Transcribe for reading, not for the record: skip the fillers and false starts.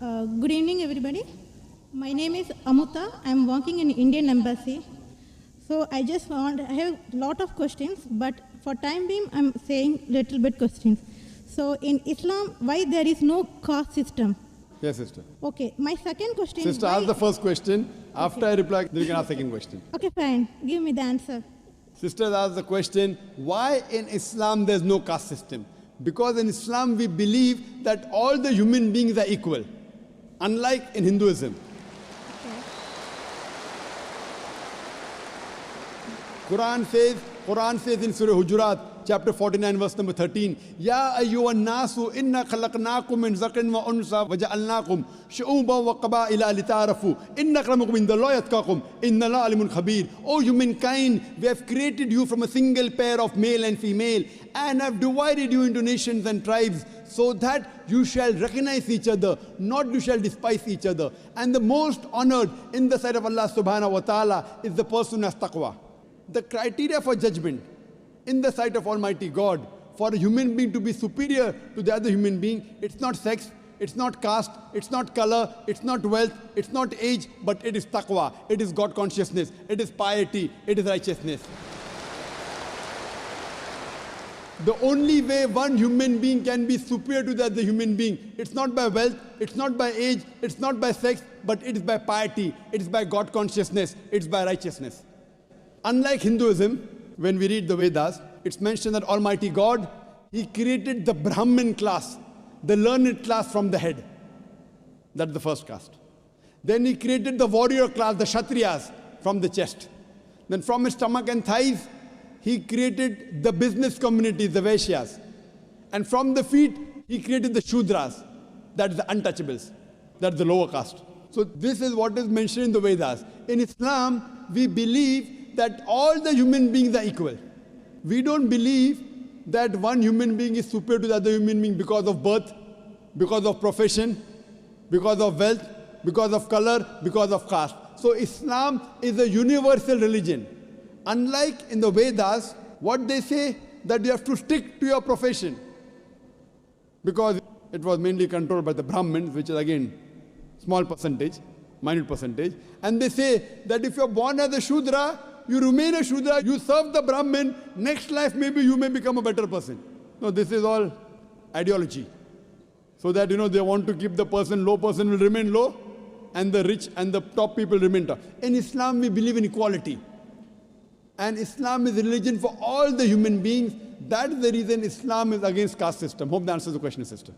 Good evening, everybody. My name is Amuta. I'm working in Indian Embassy. So I have a lot of questions, but for time being, I'm saying little bit questions. So in Islam, why there is no caste system? Yes, sister. Okay, my second question Sister, ask the first question. After I reply, then you can ask the second question. Okay, fine. Give me the answer. Sister asked the question, why in Islam there's no caste system? Because in Islam we believe that all the human beings are equal, unlike in Hinduism. Quran says in Surah Hujurat, chapter 49, verse number 13, Ya ayyuhan nasu inna khalaqnakum min zakarin wa unsa wa ja'alnakum shu'uban wa qaba'ila lita'arafu inna akramakum indallahi atqakum inna Allaha alimun khabir. O humankind, we have created you from a single pair of male and female and have divided you into nations and tribes so that you shall recognize each other, not you shall despise each other. And the most honored in the sight of Allah subhanahu wa ta'ala is the person who has taqwa. The criteria for judgment in the sight of Almighty God for a human being to be superior to the other human being, it's not sex, it's not caste, it's not color, it's not wealth, it's not age, but it is taqwa, it is God consciousness, it is piety, it is righteousness. The only way one human being can be superior to the other human being, it's not by wealth, it's not by age, it's not by sex, but it is by piety, it is by God consciousness, it's by righteousness. Unlike Hinduism, when we read the Vedas, it's mentioned that Almighty God, He created the Brahmin class, the learned class from the head. That's the first caste. Then He created the warrior class, the Kshatriyas, from the chest. Then from his stomach and thighs, He created the business community, the Vaishyas. And from the feet, He created the Shudras, that's the untouchables, that's the lower caste. So this is what is mentioned in the Vedas. In Islam, we believe that all the human beings are equal. We don't believe that one human being is superior to the other human being because of birth, because of profession, because of wealth, because of color, because of caste. So Islam is a universal religion. Unlike in the Vedas, what they say that you have to stick to your profession because it was mainly controlled by the Brahmins, which is again small percentage, minute percentage. And they say that if you're born as a Shudra, you remain a Shudra, you serve the Brahmin, next life maybe you may become a better person. No, this is all ideology. So that, they want to keep the low person will remain low, and the rich and the top people remain top. In Islam, we believe in equality. And Islam is a religion for all the human beings. That is the reason Islam is against caste system. Hope that answers the question, sister.